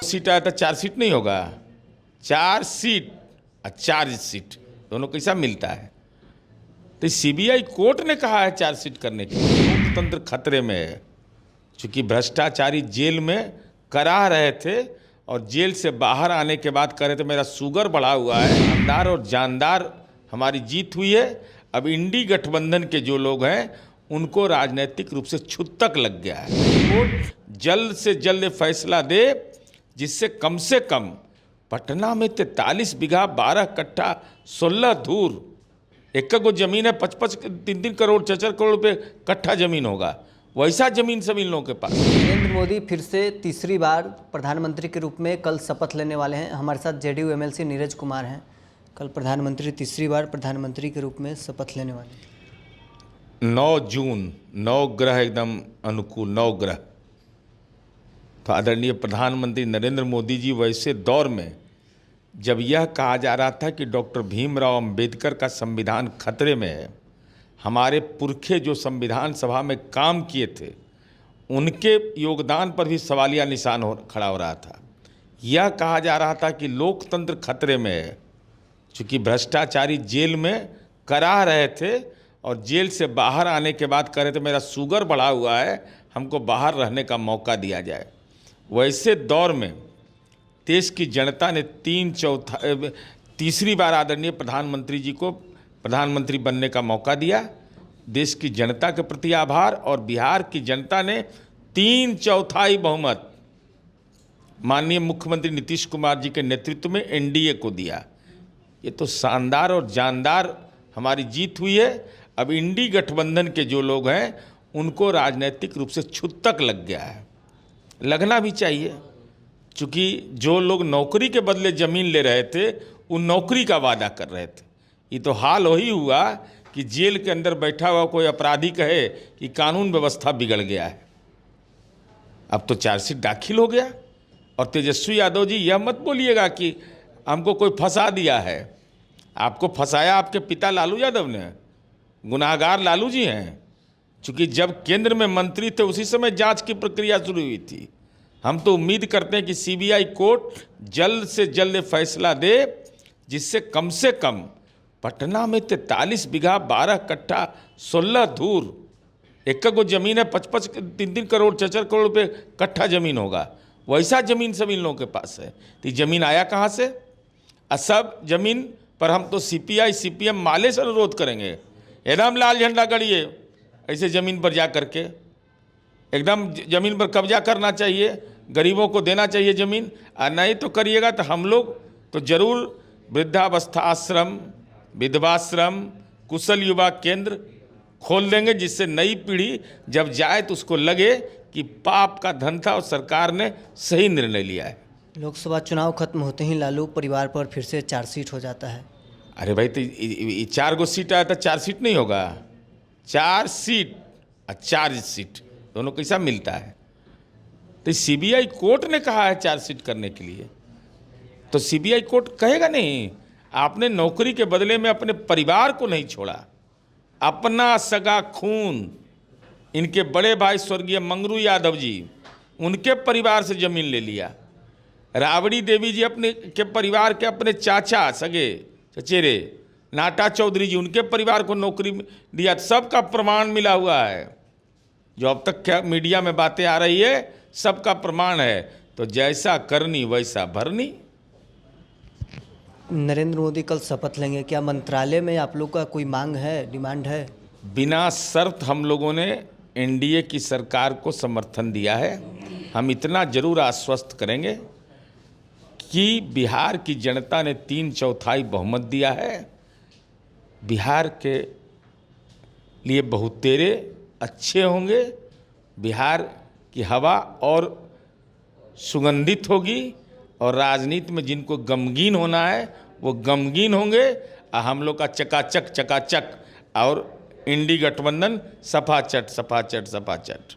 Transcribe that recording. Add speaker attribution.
Speaker 1: Seat आया था 4 seat नहीं होगा, 4 सीट और चार्ज सीट दोनों कैसा मिलता है। तो सीबीआई कोर्ट ने कहा है 4 सीट करने के लिए। लोकतंत्र खतरे में है, चूंकि भ्रष्टाचारी जेल में कराह रहे थे और जेल से बाहर आने के बाद कह रहे थे मेरा शुगर बढ़ा हुआ है। ईमानदार और जानदार हमारी जीत हुई है। अब इंडी गठबंधन के जो लोग हैं उनको राजनीतिक रूप से छूतक लग गया है। कोर्ट जल्द से जल्द फैसला दे जिससे कम पटना में 43 बीघा 12 कट्ठा 16 धूर एक गो जमीन है, 55 3 करोड़ 4 करोड़ रुपए कट्ठा जमीन होगा, वैसा जमीन सब इन लोगों के पास।
Speaker 2: नरेंद्र मोदी फिर से तीसरी बार प्रधानमंत्री के रूप में कल शपथ लेने वाले हैं। हमारे साथ जेडीयू एमएलसी नीरज कुमार हैं। कल प्रधानमंत्री तीसरी बार प्रधानमंत्री के रूप में शपथ लेने वाले हैं।
Speaker 1: 9 जून 9 ग्रह एकदम अनुकूल, 9 ग्रह। तो आदरणीय प्रधानमंत्री नरेंद्र मोदी जी वैसे दौर में जब यह कहा जा रहा था कि डॉक्टर भीमराव अंबेडकर का संविधान खतरे में है, हमारे पुरखे जो संविधान सभा में काम किए थे उनके योगदान पर भी सवालिया निशान खड़ा हो रहा था। यह कहा जा रहा था कि लोकतंत्र खतरे में है, चूँकि भ्रष्टाचारी जेल में कराह रहे थे और जेल से बाहर आने के बाद कह रहे थे मेरा शुगर बढ़ा हुआ है, हमको बाहर रहने का मौका दिया जाए। वैसे दौर में देश की जनता ने तीसरी बार आदरणीय प्रधानमंत्री जी को प्रधानमंत्री बनने का मौका दिया। देश की जनता के प्रति आभार। और बिहार की जनता ने 3/4 बहुमत माननीय मुख्यमंत्री नीतीश कुमार जी के नेतृत्व में एनडीए को दिया। ये तो शानदार और जानदार हमारी जीत हुई है। अब इंडी गठबंधन के जो लोग हैं उनको राजनीतिक रूप से छूतक लग गया है, लगना भी चाहिए। चूँकि जो लोग नौकरी के बदले ज़मीन ले रहे थे वो नौकरी का वादा कर रहे थे। ये तो हाल वही हुआ कि जेल के अंदर बैठा हुआ कोई अपराधी कहे कि कानून व्यवस्था बिगड़ गया है। अब तो चार्जशीट दाखिल हो गया। और तेजस्वी यादव जी यह मत बोलिएगा कि हमको कोई फंसा दिया है। आपको फंसाया आपके पिता लालू यादव ने, गुनाहगार लालू जी हैं। चूँकि जब केंद्र में मंत्री थे उसी समय जांच की प्रक्रिया शुरू हुई थी। हम तो उम्मीद करते हैं कि सीबीआई कोर्ट जल्द से जल्द फैसला दे जिससे कम पटना में 43 बीघा 12 कट्ठा 16 धूर एक गो जमीन है, 55 3 करोड़ 4 करोड़ रुपए कट्ठा जमीन होगा, वैसा जमीन सब इन लोगों के पास है। तो जमीन आया कहाँ से? सब जमीन पर हम तो सीपीआई सीपीएम माले से अनुरोध करेंगे, एकदम लाल झंडा गड़िए ऐसे ज़मीन पर जा करके, एकदम ज़मीन पर कब्जा करना चाहिए, गरीबों को देना चाहिए ज़मीन। और नहीं तो करिएगा तो हम लोग तो ज़रूर वृद्धावस्था आश्रम, विधवाश्रम, कुशल युवा केंद्र खोल देंगे, जिससे नई पीढ़ी जब जाए तो उसको लगे कि पाप का धन था और सरकार ने सही निर्णय लिया है।
Speaker 2: लोकसभा चुनाव खत्म होते ही लालू परिवार पर फिर से 4 सीट हो जाता है।
Speaker 1: अरे भाई, तो 4 गो सीट आया था 4 सीट नहीं होगा, 4 सीट और चार्ज सीट दोनों कैसा मिलता है। तो सीबीआई कोर्ट ने कहा है 4 सीट करने के लिए, तो सीबीआई कोर्ट कहेगा नहीं आपने नौकरी के बदले में अपने परिवार को नहीं छोड़ा, अपना सगा खून, इनके बड़े भाई स्वर्गीय मंगरू यादव जी उनके परिवार से ज़मीन ले लिया, राबड़ी देवी जी अपने के परिवार के अपने चाचा सगे चचेरे नाटा चौधरी जी उनके परिवार को नौकरी दिया, सबका प्रमाण मिला हुआ है। जो अब तक क्या मीडिया में बातें आ रही है सबका प्रमाण है। तो जैसा करनी वैसा भरनी।
Speaker 2: नरेंद्र मोदी कल शपथ लेंगे, क्या मंत्रालय में आप लोग का कोई मांग है, डिमांड है?
Speaker 1: बिना शर्त हम लोगों ने एनडीए की सरकार को समर्थन दिया है। हम इतना जरूर आश्वस्त करेंगे कि बिहार की जनता ने 3/4 बहुमत दिया है। बिहार के लिए बहुतेरे अच्छे होंगे, बिहार की हवा और सुगंधित होगी और राजनीति में जिनको गमगीन होना है वो गमगीन होंगे। हम लोग का चकाचक और इंडी गठबंधन सफाचट।